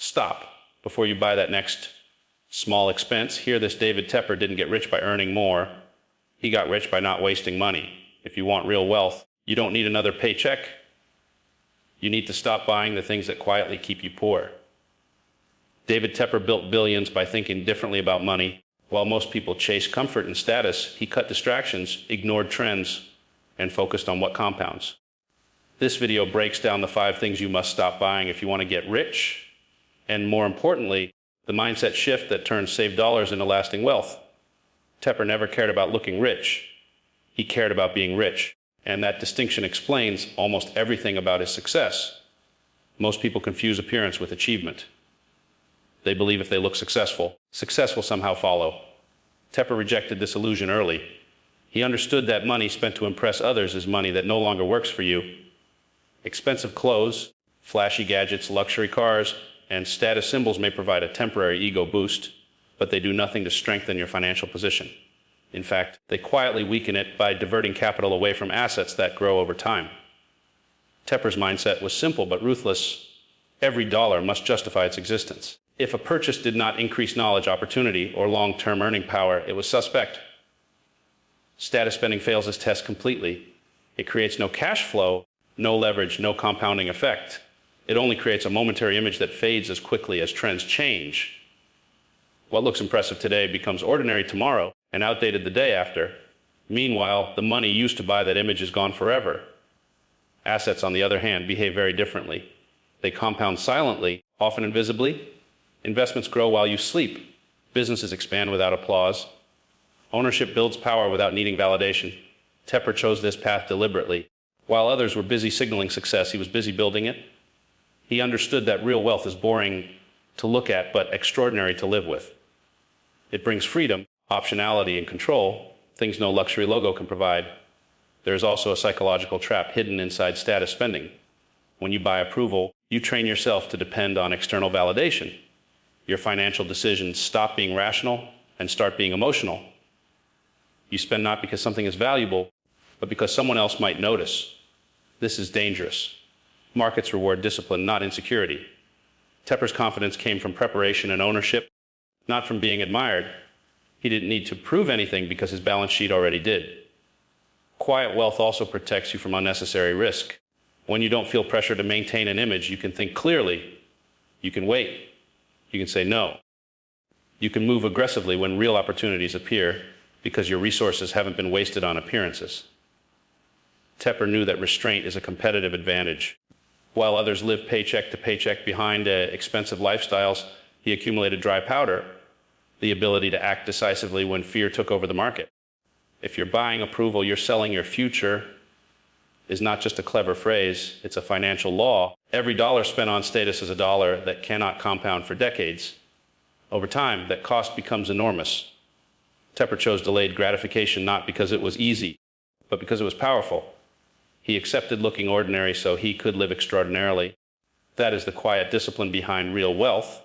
Stop before you buy that next small expense. Here, this David Tepper didn't get rich by earning more. He got rich by not wasting money. If you want real wealth, you don't need another paycheck. You need to stop buying the things that quietly keep you poor. David Tepper built billions by thinking differently about money. While most people chase comfort and status, he cut distractions, ignored trends, and focused on what compounds. This video breaks down the 5 things you must stop buying if you want to get rich, and more importantly, the mindset shift that turns saved dollars into lasting wealth. Tepper never cared about looking rich. He cared about being rich, and that distinction explains almost everything about his success. Most people confuse appearance with achievement. They believe if they look successful, success will somehow follow. Tepper rejected this illusion early. He understood that money spent to impress others is money that no longer works for you. Expensive clothes, flashy gadgets, luxury cars, and status symbols may provide a temporary ego boost, but they do nothing to strengthen your financial position. In fact, they quietly weaken it by diverting capital away from assets that grow over time. Tepper's mindset was simple but ruthless. Every dollar must justify its existence. If a purchase did not increase knowledge, opportunity, or long-term earning power, it was suspect. Status spending fails this test completely. It creates no cash flow, no leverage, no compounding effect. It only creates a momentary image that fades as quickly as trends change. What looks impressive today becomes ordinary tomorrow and outdated the day after. Meanwhile, the money used to buy that image is gone forever. Assets, on the other hand, behave very differently. They compound silently, often invisibly. Investments grow while you sleep. Businesses expand without applause. Ownership builds power without needing validation. Tepper chose this path deliberately. While others were busy signaling success, he was busy building it. He understood that real wealth is boring to look at, but extraordinary to live with. It brings freedom, optionality, and control, things no luxury logo can provide. There is also a psychological trap hidden inside status spending. When you buy approval, you train yourself to depend on external validation. Your financial decisions stop being rational and start being emotional. You spend not because something is valuable, but because someone else might notice. This is dangerous. Markets reward discipline, not insecurity. Tepper's confidence came from preparation and ownership, not from being admired. He didn't need to prove anything because his balance sheet already did. Quiet wealth also protects you from unnecessary risk. When you don't feel pressure to maintain an image, you can think clearly. You can wait. You can say no. You can move aggressively when real opportunities appear because your resources haven't been wasted on appearances. Tepper knew that restraint is a competitive advantage. While others live paycheck to paycheck behind expensive lifestyles, he accumulated dry powder, the ability to act decisively when fear took over the market. If you're buying approval, you're selling your future is not just a clever phrase, it's a financial law. Every dollar spent on status is a dollar that cannot compound for decades. Over time, that cost becomes enormous. Tepper chose delayed gratification not because it was easy, but because it was powerful. He accepted looking ordinary so he could live extraordinarily. That is the quiet discipline behind real wealth,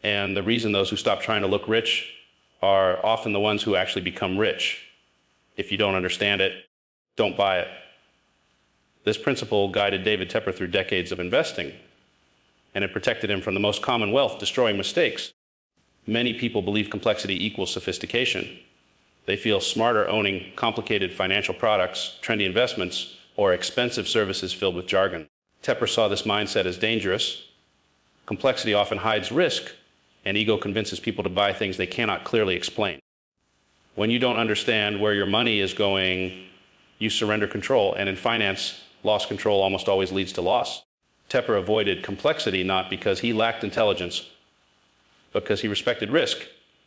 and the reason those who stop trying to look rich are often the ones who actually become rich. If you don't understand it, don't buy it. This principle guided David Tepper through decades of investing, and it protected him from the most common wealth, destroying mistakes. Many people believe complexity equals sophistication. They feel smarter owning complicated financial products, trendy investments, or expensive services filled with jargon. Tepper saw this mindset as dangerous. Complexity often hides risk, and ego convinces people to buy things they cannot clearly explain. When you don't understand where your money is going, you surrender control, and in finance, lost control almost always leads to loss. Tepper avoided complexity not because he lacked intelligence, but because he respected risk.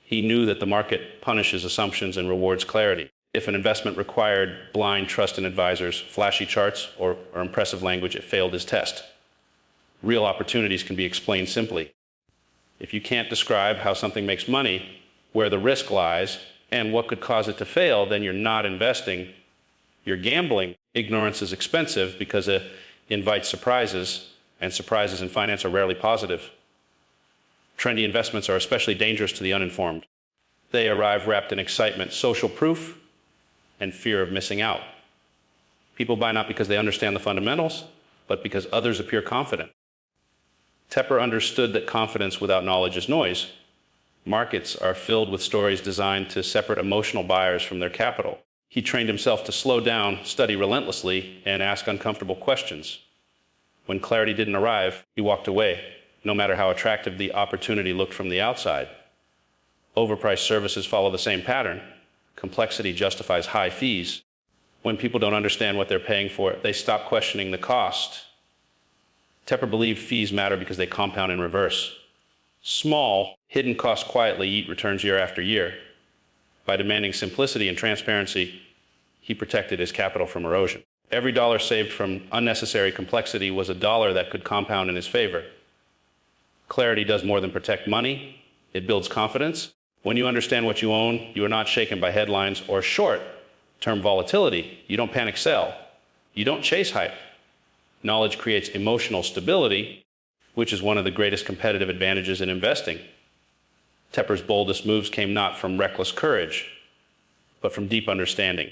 He knew that the market punishes assumptions and rewards clarity. If an investment required blind trust in advisors, flashy charts, or impressive language, it failed his test. Real opportunities can be explained simply. If you can't describe how something makes money, where the risk lies, and what could cause it to fail, then you're not investing, you're gambling. Ignorance is expensive because it invites surprises, and surprises in finance are rarely positive. Trendy investments are especially dangerous to the uninformed. They arrive wrapped in excitement, social proof, and fear of missing out. People buy not because they understand the fundamentals, but because others appear confident. Tepper understood that confidence without knowledge is noise. Markets are filled with stories designed to separate emotional buyers from their capital. He trained himself to slow down, study relentlessly, and ask uncomfortable questions. When clarity didn't arrive, he walked away, no matter how attractive the opportunity looked from the outside. Overpriced services follow the same pattern. Complexity justifies high fees. When people don't understand what they're paying for, they stop questioning the cost. Tepper believed fees matter because they compound in reverse. Small, hidden costs quietly eat returns year after year. By demanding simplicity and transparency, he protected his capital from erosion. Every dollar saved from unnecessary complexity was a dollar that could compound in his favor. Clarity does more than protect money. It builds confidence. When you understand what you own, you are not shaken by headlines or short-term volatility. You don't panic sell. You don't chase hype. Knowledge creates emotional stability, which is one of the greatest competitive advantages in investing. Tepper's boldest moves came not from reckless courage, but from deep understanding.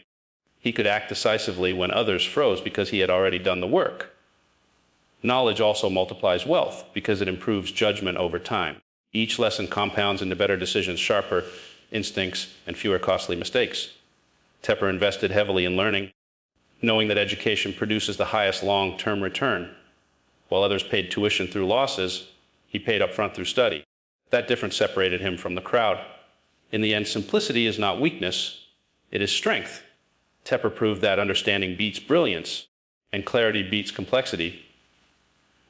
He could act decisively when others froze because he had already done the work. Knowledge also multiplies wealth because it improves judgment over time. Each lesson compounds into better decisions, sharper instincts, and fewer costly mistakes. Tepper invested heavily in learning, knowing that education produces the highest long-term return. While others paid tuition through losses, he paid upfront through study. That difference separated him from the crowd. In the end, simplicity is not weakness, it is strength. Tepper proved that understanding beats brilliance, and clarity beats complexity.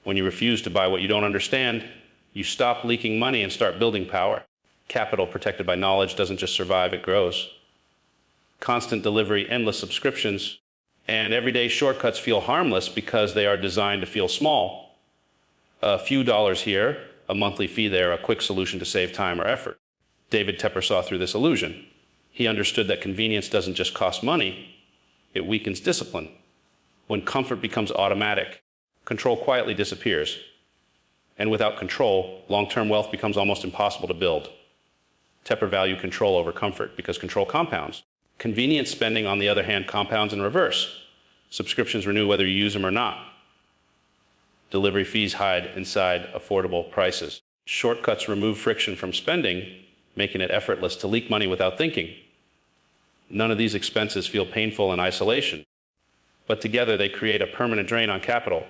When you refuse to buy what you don't understand, you stop leaking money and start building power. Capital protected by knowledge doesn't just survive, it grows. Constant delivery, endless subscriptions, and everyday shortcuts feel harmless because they are designed to feel small. A few dollars here, a monthly fee there, a quick solution to save time or effort. David Tepper saw through this illusion. He understood that convenience doesn't just cost money, it weakens discipline. When comfort becomes automatic, control quietly disappears. And without control, long-term wealth becomes almost impossible to build. Tepper valued control over comfort because control compounds. Convenience spending, on the other hand, compounds in reverse. Subscriptions renew whether you use them or not. Delivery fees hide inside affordable prices. Shortcuts remove friction from spending, making it effortless to leak money without thinking. None of these expenses feel painful in isolation, but together they create a permanent drain on capital.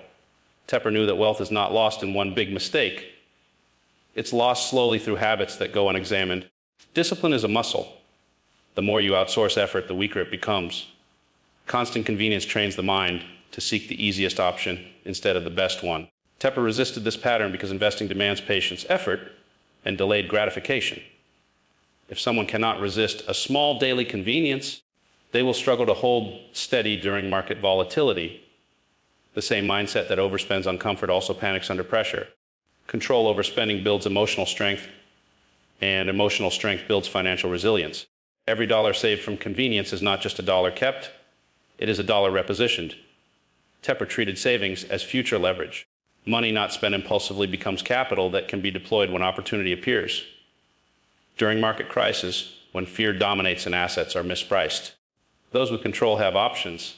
Tepper knew that wealth is not lost in one big mistake. It's lost slowly through habits that go unexamined. Discipline is a muscle. The more you outsource effort, the weaker it becomes. Constant convenience trains the mind to seek the easiest option instead of the best one. Tepper resisted this pattern because investing demands patience, effort, and delayed gratification. If someone cannot resist a small daily convenience, they will struggle to hold steady during market volatility. The same mindset that overspends on comfort also panics under pressure. Control over spending builds emotional strength, and emotional strength builds financial resilience. Every dollar saved from convenience is not just a dollar kept, it is a dollar repositioned. Tepper treated savings as future leverage. Money not spent impulsively becomes capital that can be deployed when opportunity appears. During market crisis, when fear dominates and assets are mispriced, those with control have options.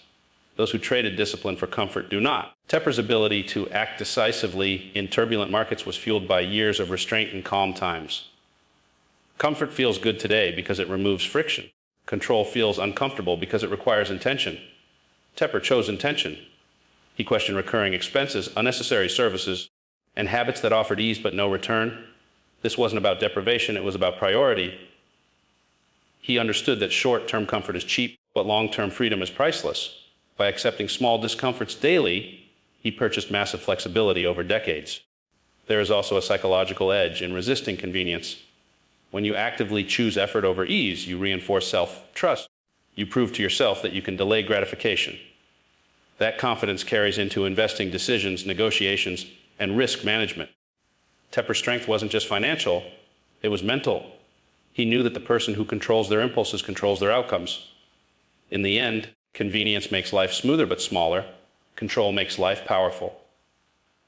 Those who traded discipline for comfort do not. Tepper's ability to act decisively in turbulent markets was fueled by years of restraint in calm times. Comfort feels good today because it removes friction. Control feels uncomfortable because it requires intention. Tepper chose intention. He questioned recurring expenses, unnecessary services, and habits that offered ease but no return. This wasn't about deprivation, it was about priority. He understood that short-term comfort is cheap, but long-term freedom is priceless. By accepting small discomforts daily, he purchased massive flexibility over decades. There is also a psychological edge in resisting convenience. When you actively choose effort over ease, you reinforce self-trust. You prove to yourself that you can delay gratification. That confidence carries into investing decisions, negotiations, and risk management. Tepper's strength wasn't just financial, it was mental. He knew that the person who controls their impulses controls their outcomes. In the end, convenience makes life smoother but smaller. Control makes life powerful.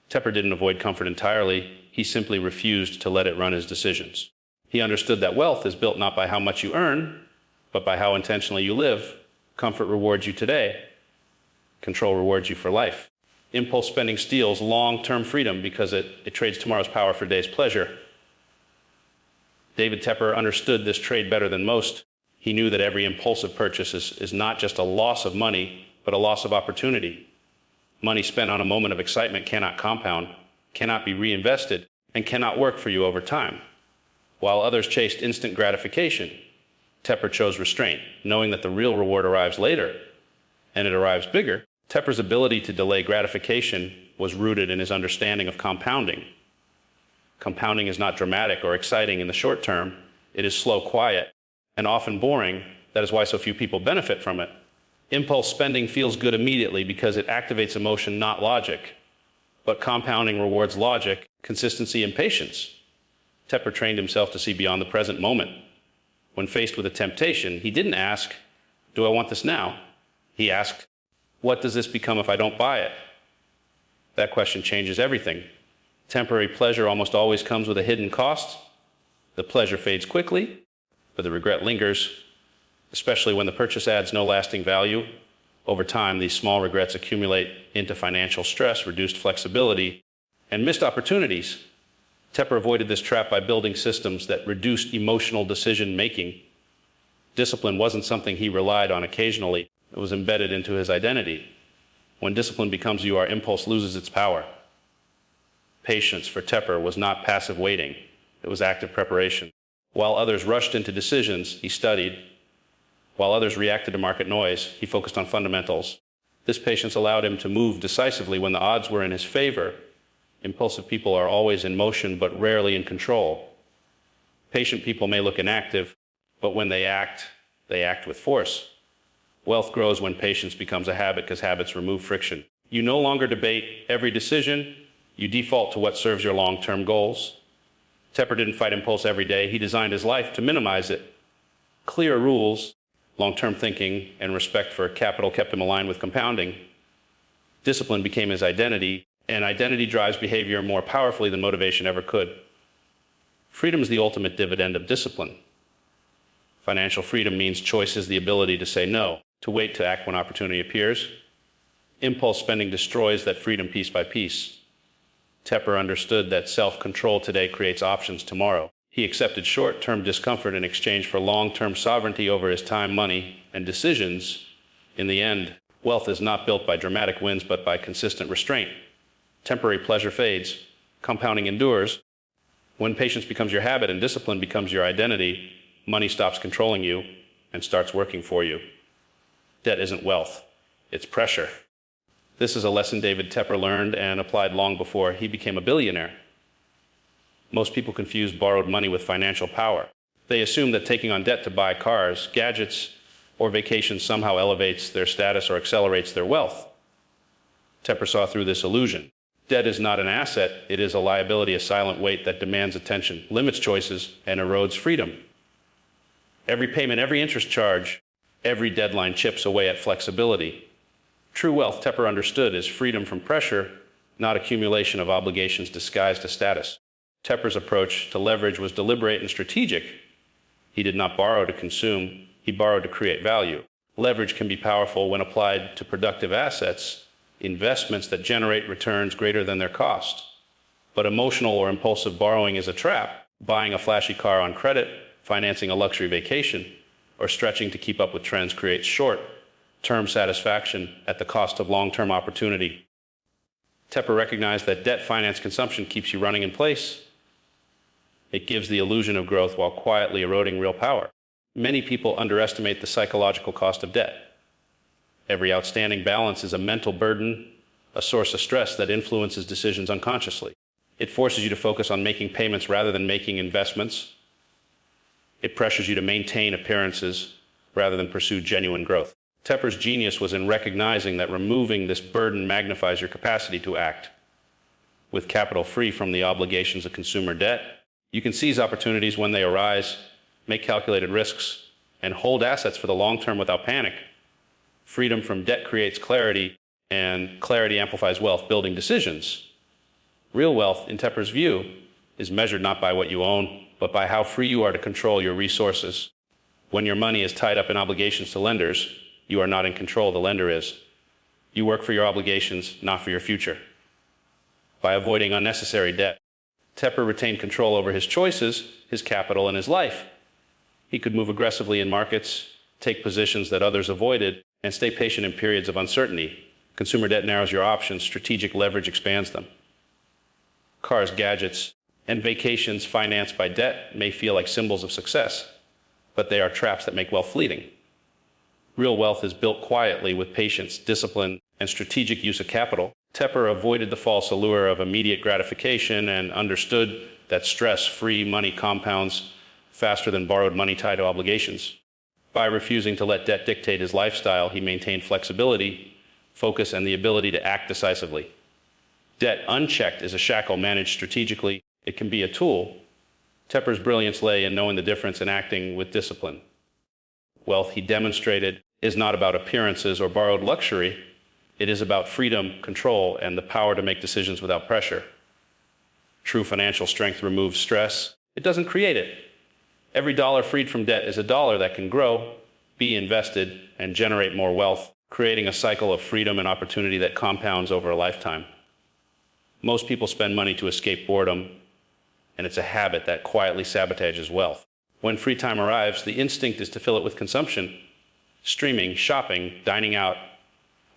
Tepper didn't avoid comfort entirely. He simply refused to let it run his decisions. He understood that wealth is built not by how much you earn, but by how intentionally you live. Comfort rewards you today. Control rewards you for life. Impulse spending steals long-term freedom because it trades tomorrow's power for today's pleasure. David Tepper understood this trade better than most. He knew that every impulsive purchase is not just a loss of money, but a loss of opportunity. Money spent on a moment of excitement cannot compound, cannot be reinvested, and cannot work for you over time. While others chased instant gratification, Tepper chose restraint, knowing that the real reward arrives later, and it arrives bigger. Tepper's ability to delay gratification was rooted in his understanding of compounding. Compounding is not dramatic or exciting in the short term. It is slow, quiet, and often boring. That is why so few people benefit from it. Impulse spending feels good immediately because it activates emotion, not logic. But compounding rewards logic, consistency, and patience. Tepper trained himself to see beyond the present moment. When faced with a temptation, he didn't ask, "Do I want this now?" He asked, "What does this become if I don't buy it?" That question changes everything. Temporary pleasure almost always comes with a hidden cost. The pleasure fades quickly, but the regret lingers, especially when the purchase adds no lasting value. Over time, these small regrets accumulate into financial stress, reduced flexibility, and missed opportunities. Tepper avoided this trap by building systems that reduced emotional decision-making. Discipline wasn't something he relied on occasionally. It was embedded into his identity. When discipline becomes you, our impulse loses its power. Patience for Tepper was not passive waiting. It was active preparation. While others rushed into decisions, he studied. While others reacted to market noise, he focused on fundamentals. This patience allowed him to move decisively when the odds were in his favor. Impulsive people are always in motion, but rarely in control. Patient people may look inactive, but when they act with force. Wealth grows when patience becomes a habit because habits remove friction. You no longer debate every decision. You default to what serves your long-term goals. Tepper didn't fight impulse every day. He designed his life to minimize it. Clear rules, long-term thinking, and respect for capital kept him aligned with compounding. Discipline became his identity, and identity drives behavior more powerfully than motivation ever could. Freedom is the ultimate dividend of discipline. Financial freedom means choice is the ability to say no, to wait to act when opportunity appears. Impulse spending destroys that freedom piece by piece. Tepper understood that self-control today creates options tomorrow. He accepted short-term discomfort in exchange for long-term sovereignty over his time, money, and decisions. In the end, wealth is not built by dramatic wins, but by consistent restraint. Temporary pleasure fades. Compounding endures. When patience becomes your habit and discipline becomes your identity, money stops controlling you and starts working for you. Debt isn't wealth. It's pressure. This is a lesson David Tepper learned and applied long before he became a billionaire. Most people confuse borrowed money with financial power. They assume that taking on debt to buy cars, gadgets, or vacations somehow elevates their status or accelerates their wealth. Tepper saw through this illusion. Debt is not an asset. It is a liability, a silent weight that demands attention, limits choices, and erodes freedom. Every payment, every interest charge, every deadline chips away at flexibility. True wealth, Tepper understood, is freedom from pressure, not accumulation of obligations disguised as status. Tepper's approach to leverage was deliberate and strategic. He did not borrow to consume. He borrowed to create value. Leverage can be powerful when applied to productive assets, investments that generate returns greater than their cost. But emotional or impulsive borrowing is a trap. Buying a flashy car on credit, financing a luxury vacation, or stretching to keep up with trends creates short-term satisfaction at the cost of long-term opportunity. Tepper recognized that debt-financed consumption keeps you running in place. It gives the illusion of growth while quietly eroding real power. Many people underestimate the psychological cost of debt. Every outstanding balance is a mental burden, a source of stress that influences decisions unconsciously. It forces you to focus on making payments rather than making investments. It pressures you to maintain appearances rather than pursue genuine growth. Tepper's genius was in recognizing that removing this burden magnifies your capacity to act. With capital free from the obligations of consumer debt, you can seize opportunities when they arise, make calculated risks, and hold assets for the long term without panic. Freedom from debt creates clarity, and clarity amplifies wealth, building decisions. Real wealth, in Tepper's view, is measured not by what you own, but by how free you are to control your resources. When your money is tied up in obligations to lenders, you are not in control, the lender is. You work for your obligations, not for your future. By avoiding unnecessary debt, Tepper retained control over his choices, his capital, and his life. He could move aggressively in markets, take positions that others avoided, and stay patient in periods of uncertainty. Consumer debt narrows your options, strategic leverage expands them. Cars, gadgets, and vacations financed by debt may feel like symbols of success, but they are traps that make wealth fleeting. Real wealth is built quietly with patience, discipline, and strategic use of capital. Tepper avoided the false allure of immediate gratification and understood that stress-free money compounds faster than borrowed money tied to obligations. By refusing to let debt dictate his lifestyle, he maintained flexibility, focus, and the ability to act decisively. Debt unchecked is a shackle managed strategically. It can be a tool. Tepper's brilliance lay in knowing the difference and acting with discipline. Wealth, he demonstrated, is not about appearances or borrowed luxury. It is about freedom, control, and the power to make decisions without pressure. True financial strength removes stress. It doesn't create it. Every dollar freed from debt is a dollar that can grow, be invested, and generate more wealth, creating a cycle of freedom and opportunity that compounds over a lifetime. Most people spend money to escape boredom, and it's a habit that quietly sabotages wealth. When free time arrives, the instinct is to fill it with consumption, streaming, shopping, dining out,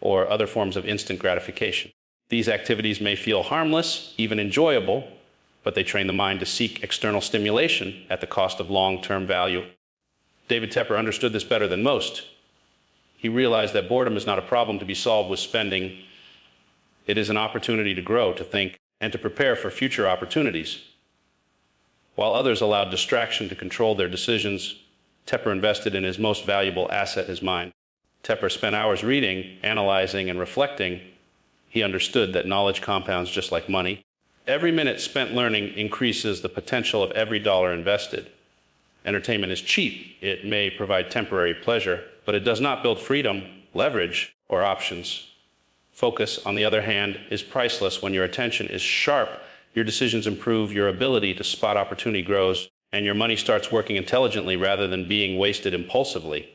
or other forms of instant gratification. These activities may feel harmless, even enjoyable, but they train the mind to seek external stimulation at the cost of long-term value. David Tepper understood this better than most. He realized that boredom is not a problem to be solved with spending. It is an opportunity to grow, to think, and to prepare for future opportunities. While others allowed distraction to control their decisions, Tepper invested in his most valuable asset, his mind. Tepper spent hours reading, analyzing, and reflecting. He understood that knowledge compounds just like money. Every minute spent learning increases the potential of every dollar invested. Entertainment is cheap. It may provide temporary pleasure, but it does not build freedom, leverage, or options. Focus, on the other hand, is priceless. When your attention is sharp, your decisions improve, your ability to spot opportunity grows, and your money starts working intelligently rather than being wasted impulsively.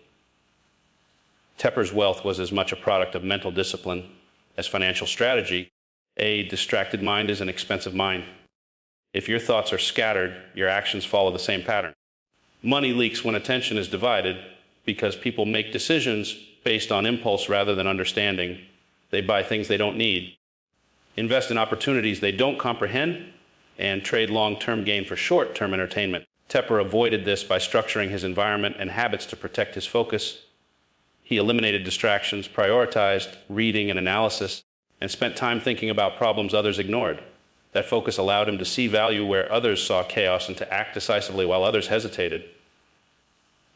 Tepper's wealth was as much a product of mental discipline as financial strategy. A distracted mind is an expensive mind. If your thoughts are scattered, your actions follow the same pattern. Money leaks when attention is divided because people make decisions based on impulse rather than understanding. They buy things they don't need, invest in opportunities they don't comprehend, and trade long-term gain for short-term entertainment. Tepper avoided this by structuring his environment and habits to protect his focus. He eliminated distractions, prioritized reading and analysis, and spent time thinking about problems others ignored. That focus allowed him to see value where others saw chaos and to act decisively while others hesitated.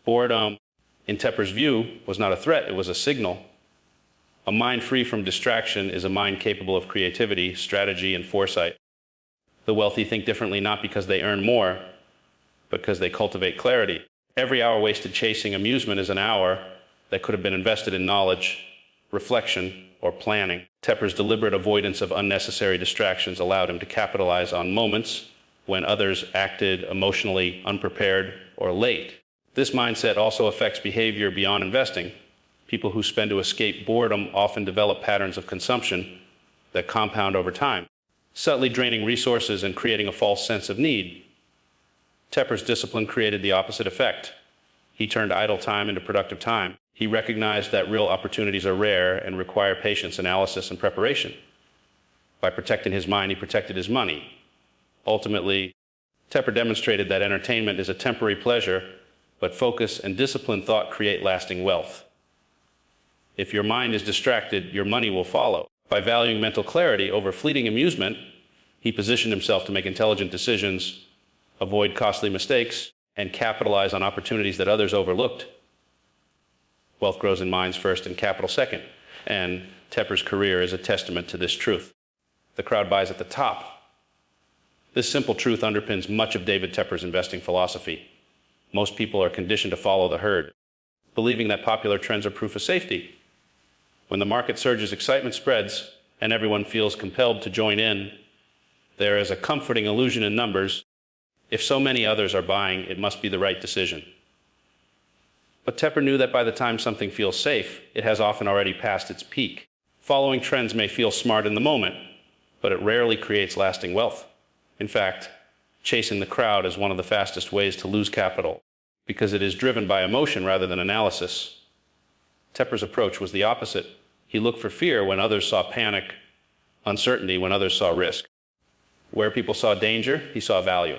Boredom, in Tepper's view, was not a threat, it was a signal. A mind free from distraction is a mind capable of creativity, strategy, and foresight. The wealthy think differently not because they earn more, but because they cultivate clarity. Every hour wasted chasing amusement is an hour that could have been invested in knowledge, reflection, or planning. Tepper's deliberate avoidance of unnecessary distractions allowed him to capitalize on moments when others acted emotionally unprepared or late. This mindset also affects behavior beyond investing. People who spend to escape boredom often develop patterns of consumption that compound over time, subtly draining resources and creating a false sense of need. Tepper's discipline created the opposite effect. He turned idle time into productive time. He recognized that real opportunities are rare and require patience, analysis, and preparation. By protecting his mind, he protected his money. Ultimately, Tepper demonstrated that entertainment is a temporary pleasure, but focus and disciplined thought create lasting wealth. If your mind is distracted, your money will follow. By valuing mental clarity over fleeting amusement, he positioned himself to make intelligent decisions, avoid costly mistakes, and capitalize on opportunities that others overlooked. Wealth grows in minds first and capital second, and Tepper's career is a testament to this truth. The crowd buys at the top. This simple truth underpins much of David Tepper's investing philosophy. Most people are conditioned to follow the herd, believing that popular trends are proof of safety. When the market surges, excitement spreads, and everyone feels compelled to join in. There is a comforting illusion in numbers. If so many others are buying, it must be the right decision. But Tepper knew that by the time something feels safe, it has often already passed its peak. Following trends may feel smart in the moment, but it rarely creates lasting wealth. In fact, chasing the crowd is one of the fastest ways to lose capital, because it is driven by emotion rather than analysis. Tepper's approach was the opposite. He looked for fear when others saw panic, uncertainty when others saw risk. Where people saw danger, he saw value.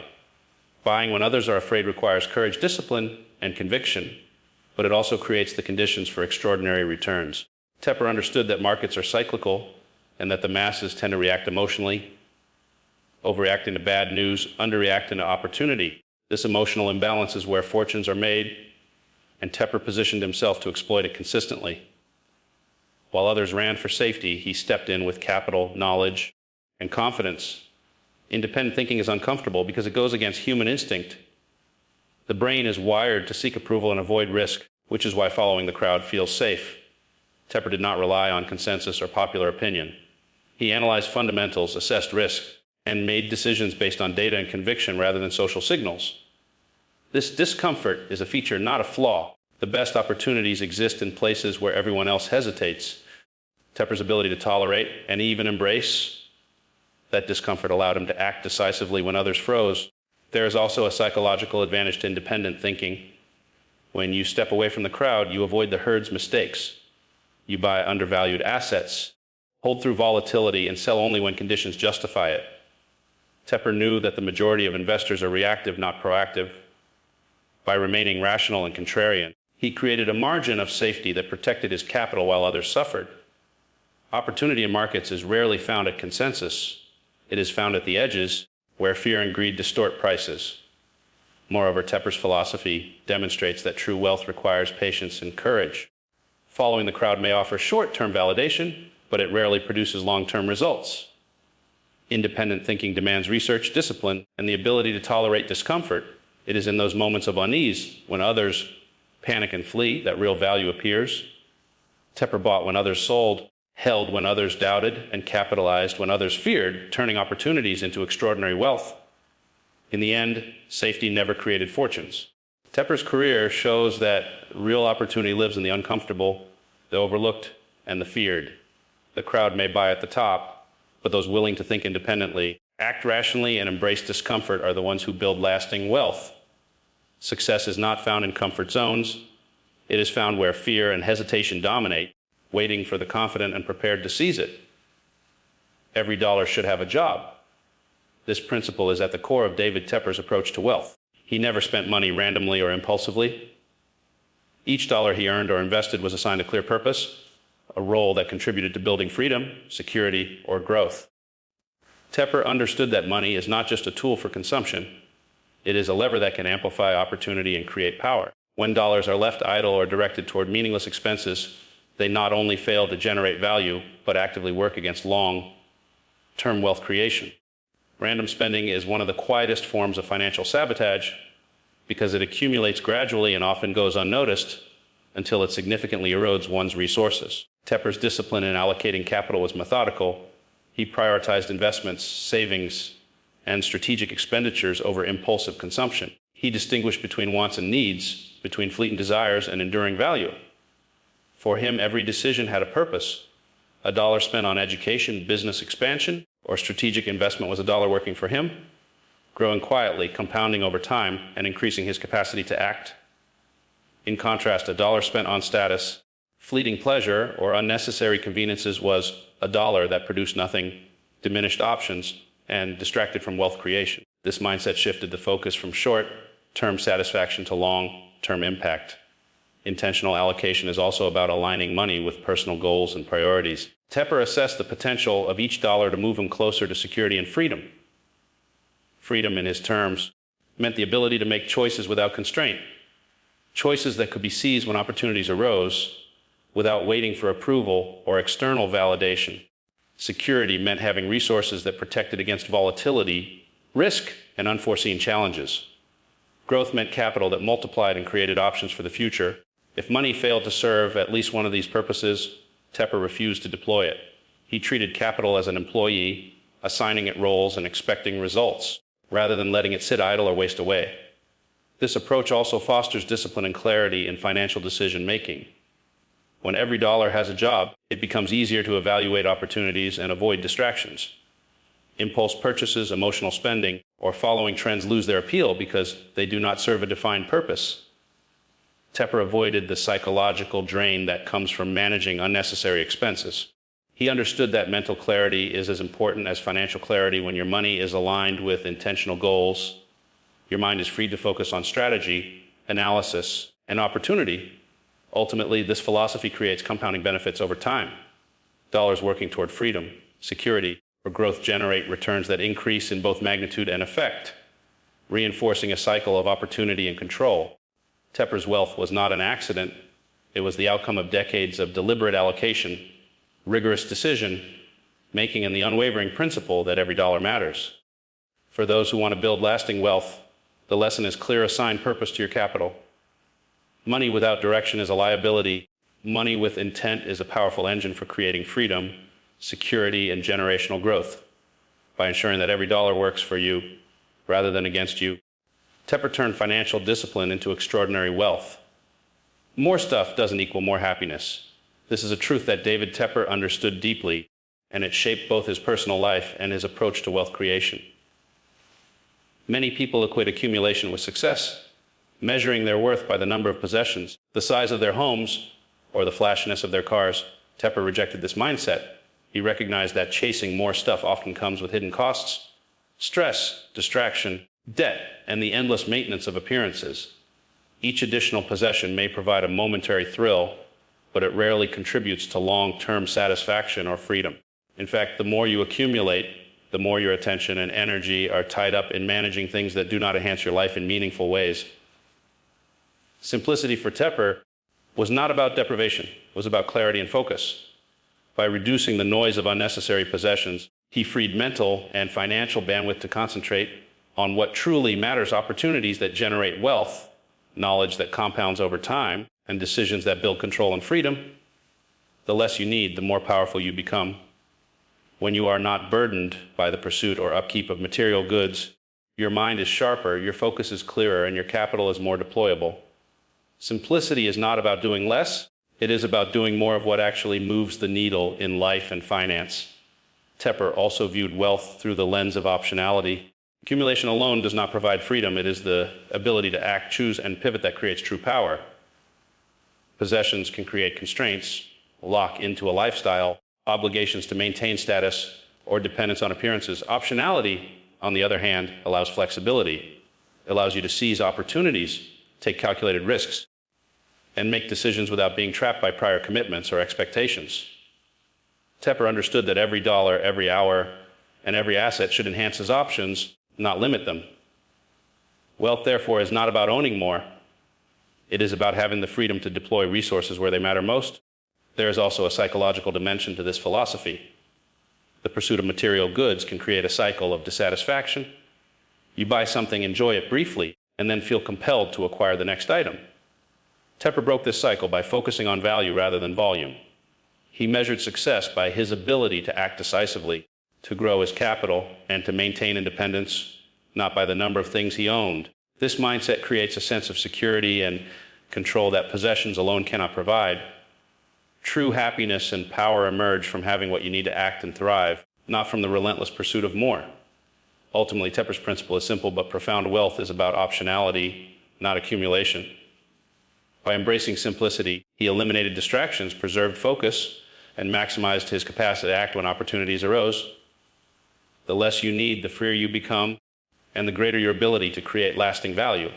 Buying when others are afraid requires courage, discipline, and conviction, but it also creates the conditions for extraordinary returns. Tepper understood that markets are cyclical and that the masses tend to react emotionally, overreacting to bad news, underreacting to opportunity. This emotional imbalance is where fortunes are made, and Tepper positioned himself to exploit it consistently. While others ran for safety, he stepped in with capital, knowledge, and confidence. Independent thinking is uncomfortable because it goes against human instinct. The brain is wired to seek approval and avoid risk, which is why following the crowd feels safe. Tepper did not rely on consensus or popular opinion. He analyzed fundamentals, assessed risk, and made decisions based on data and conviction rather than social signals. This discomfort is a feature, not a flaw. The best opportunities exist in places where everyone else hesitates. Tepper's ability to tolerate and even embrace that discomfort allowed him to act decisively when others froze. There is also a psychological advantage to independent thinking. When you step away from the crowd, you avoid the herd's mistakes. You buy undervalued assets, hold through volatility, and sell only when conditions justify it. Tepper knew that the majority of investors are reactive, not proactive. By remaining rational and contrarian, he created a margin of safety that protected his capital while others suffered. Opportunity in markets is rarely found at consensus. It is found at the edges, where fear and greed distort prices. Moreover, Tepper's philosophy demonstrates that true wealth requires patience and courage. Following the crowd may offer short-term validation, but it rarely produces long-term results. Independent thinking demands research, discipline, and the ability to tolerate discomfort. It is in those moments of unease, when others panic and flee, that real value appears. Tepper bought when others sold, held when others doubted, and capitalized when others feared, turning opportunities into extraordinary wealth. In the end, safety never created fortunes. Tepper's career shows that real opportunity lives in the uncomfortable, the overlooked, and the feared. The crowd may buy at the top, but those willing to think independently, act rationally, and embrace discomfort are the ones who build lasting wealth. Success is not found in comfort zones. It is found where fear and hesitation dominate, waiting for the confident and prepared to seize it. Every dollar should have a job. This principle is at the core of David Tepper's approach to wealth. He never spent money randomly or impulsively. Each dollar he earned or invested was assigned a clear purpose, a role that contributed to building freedom, security, or growth. Tepper understood that money is not just a tool for consumption. It is a lever that can amplify opportunity and create power. When dollars are left idle or directed toward meaningless expenses, they not only fail to generate value, but actively work against long-term wealth creation. Random spending is one of the quietest forms of financial sabotage because it accumulates gradually and often goes unnoticed until it significantly erodes one's resources. Tepper's discipline in allocating capital was methodical. He prioritized investments, savings, and strategic expenditures over impulsive consumption. He distinguished between wants and needs, between fleeting desires and enduring value. For him, every decision had a purpose. A dollar spent on education, business expansion, or strategic investment was a dollar working for him, growing quietly, compounding over time, and increasing his capacity to act. In contrast, a dollar spent on status, fleeting pleasure, or unnecessary conveniences was a dollar that produced nothing, diminished options, and distracted from wealth creation. This mindset shifted the focus from short-term satisfaction to long-term impact. Intentional allocation is also about aligning money with personal goals and priorities. Tepper assessed the potential of each dollar to move him closer to security and freedom. Freedom, in his terms, meant the ability to make choices without constraint, choices that could be seized when opportunities arose without waiting for approval or external validation. Security meant having resources that protected against volatility, risk, and unforeseen challenges. Growth meant capital that multiplied and created options for the future. If money failed to serve at least one of these purposes, Tepper refused to deploy it. He treated capital as an employee, assigning it roles and expecting results, rather than letting it sit idle or waste away. This approach also fosters discipline and clarity in financial decision-making. When every dollar has a job, it becomes easier to evaluate opportunities and avoid distractions. Impulse purchases, emotional spending, or following trends lose their appeal because they do not serve a defined purpose. Tepper avoided the psychological drain that comes from managing unnecessary expenses. He understood that mental clarity is as important as financial clarity. When your money is aligned with intentional goals, your mind is free to focus on strategy, analysis, and opportunity. Ultimately, this philosophy creates compounding benefits over time. Dollars working toward freedom, security, or growth generate returns that increase in both magnitude and effect, reinforcing a cycle of opportunity and control. Tepper's wealth was not an accident. It was the outcome of decades of deliberate allocation, rigorous decision making, and the unwavering principle that every dollar matters. For those who want to build lasting wealth, the lesson is clear: assign purpose to your capital. Money without direction is a liability. Money with intent is a powerful engine for creating freedom, security, and generational growth. By ensuring that every dollar works for you rather than against you, Tepper turned financial discipline into extraordinary wealth. More stuff doesn't equal more happiness. This is a truth that David Tepper understood deeply, and it shaped both his personal life and his approach to wealth creation. Many people equate accumulation with success, measuring their worth by the number of possessions, the size of their homes, or the flashiness of their cars. Tepper rejected this mindset. He recognized that chasing more stuff often comes with hidden costs: stress, distraction, debt, and the endless maintenance of appearances. Each additional possession may provide a momentary thrill, but it rarely contributes to long-term satisfaction or freedom. In fact, the more you accumulate, the more your attention and energy are tied up in managing things that do not enhance your life in meaningful ways. Simplicity for Tepper was not about deprivation, it was about clarity and focus. By reducing the noise of unnecessary possessions, he freed mental and financial bandwidth to concentrate on what truly matters: opportunities that generate wealth, knowledge that compounds over time, and decisions that build control and freedom. The less you need, the more powerful you become. When you are not burdened by the pursuit or upkeep of material goods, your mind is sharper, your focus is clearer, and your capital is more deployable. Simplicity is not about doing less, it is about doing more of what actually moves the needle in life and finance. Tepper also viewed wealth through the lens of optionality. Accumulation alone does not provide freedom. It is the ability to act, choose, and pivot that creates true power. Possessions can create constraints, lock into a lifestyle, obligations to maintain status, or dependence on appearances. Optionality, on the other hand, allows flexibility. It allows you to seize opportunities, take calculated risks, and make decisions without being trapped by prior commitments or expectations. Tepper understood that every dollar, every hour, and every asset should enhance his options, not limit them. Wealth, therefore, is not about owning more. It is about having the freedom to deploy resources where they matter most. There is also a psychological dimension to this philosophy. The pursuit of material goods can create a cycle of dissatisfaction. You buy something, enjoy it briefly, and then feel compelled to acquire the next item. Tepper broke this cycle by focusing on value rather than volume. He measured success by his ability to act decisively, to grow his capital, and to maintain independence, not by the number of things he owned. This mindset creates a sense of security and control that possessions alone cannot provide. True happiness and power emerge from having what you need to act and thrive, not from the relentless pursuit of more. Ultimately, Tepper's principle is simple, but profound. Wealth is about optionality, not accumulation. By embracing simplicity, he eliminated distractions, preserved focus, and maximized his capacity to act when opportunities arose. The less you need, the freer you become, and the greater your ability to create lasting value.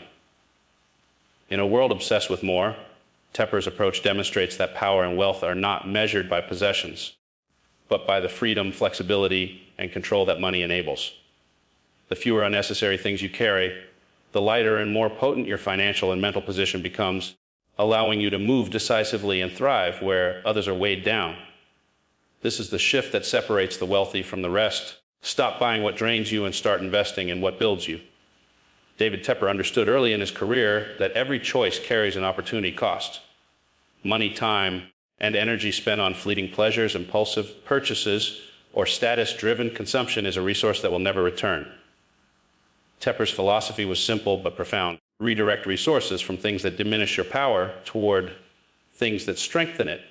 In a world obsessed with more, Tepper's approach demonstrates that power and wealth are not measured by possessions, but by the freedom, flexibility, and control that money enables. The fewer unnecessary things you carry, the lighter and more potent your financial and mental position becomes, allowing you to move decisively and thrive where others are weighed down. This is the shift that separates the wealthy from the rest. Stop buying what drains you and start investing in what builds you. David Tepper understood early in his career that every choice carries an opportunity cost. Money, time, and energy spent on fleeting pleasures, impulsive purchases, or status-driven consumption is a resource that will never return. Tepper's philosophy was simple but profound. Redirect resources from things that diminish your power toward things that strengthen it.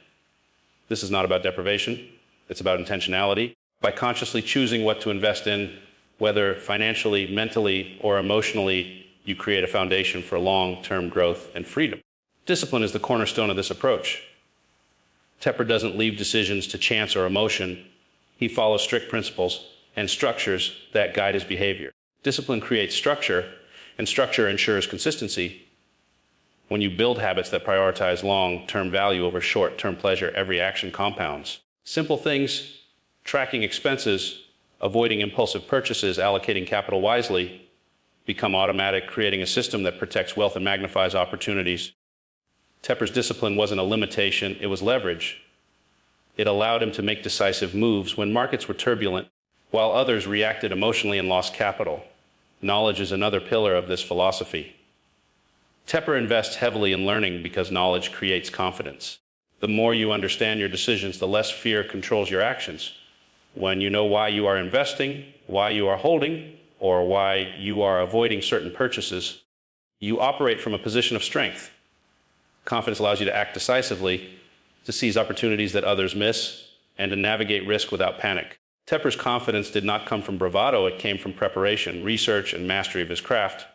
This is not about deprivation. It's about intentionality. By consciously choosing what to invest in, whether financially, mentally, or emotionally, you create a foundation for long-term growth and freedom. Discipline is the cornerstone of this approach. Tepper doesn't leave decisions to chance or emotion. He follows strict principles and structures that guide his behavior. Discipline creates structure, and structure ensures consistency. When you build habits that prioritize long-term value over short-term pleasure, every action compounds. Simple things, tracking expenses, avoiding impulsive purchases, allocating capital wisely, become automatic, creating a system that protects wealth and magnifies opportunities. Tepper's discipline wasn't a limitation, it was leverage. It allowed him to make decisive moves when markets were turbulent, while others reacted emotionally and lost capital. Knowledge is another pillar of this philosophy. Tepper invests heavily in learning because knowledge creates confidence. The more you understand your decisions, the less fear controls your actions. When you know why you are investing, why you are holding, or why you are avoiding certain purchases, you operate from a position of strength. Confidence allows you to act decisively, to seize opportunities that others miss, and to navigate risk without panic. Tepper's confidence did not come from bravado, it came from preparation, research, and mastery of his craft.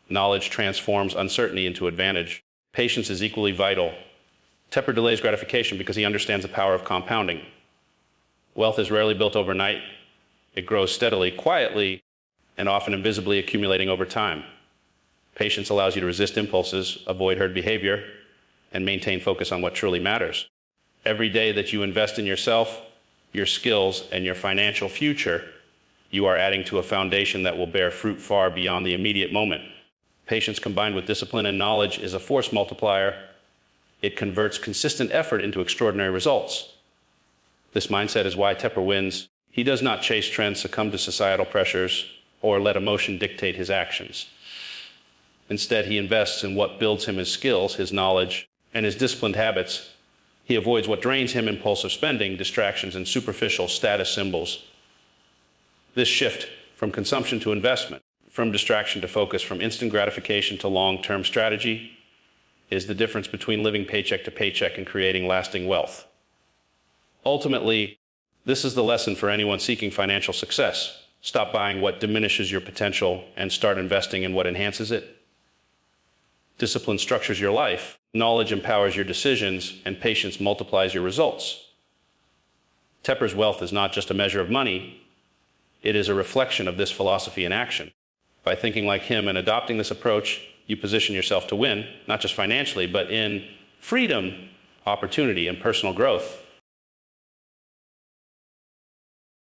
Knowledge transforms uncertainty into advantage. Patience is equally vital. Tepper delays gratification because he understands the power of compounding. Wealth is rarely built overnight. It grows steadily, quietly, and often invisibly accumulating over time. Patience allows you to resist impulses, avoid herd behavior, and maintain focus on what truly matters. Every day that you invest in yourself, your skills, and your financial future, you are adding to a foundation that will bear fruit far beyond the immediate moment. Patience combined with discipline and knowledge is a force multiplier. It converts consistent effort into extraordinary results. This mindset is why Tepper wins. He does not chase trends, succumb to societal pressures, or let emotion dictate his actions. Instead, he invests in what builds him his skills, his knowledge, and his disciplined habits. He avoids what drains him, impulsive spending, distractions, and superficial status symbols. This shift from consumption to investment, from distraction to focus, from instant gratification to long-term strategy, is the difference between living paycheck to paycheck and creating lasting wealth. Ultimately, this is the lesson for anyone seeking financial success. Stop buying what diminishes your potential and start investing in what enhances it. Discipline structures your life, knowledge empowers your decisions, and patience multiplies your results. Tepper's wealth is not just a measure of money, it is a reflection of this philosophy in action. By thinking like him and adopting this approach, you position yourself to win, not just financially, but in freedom, opportunity, and personal growth.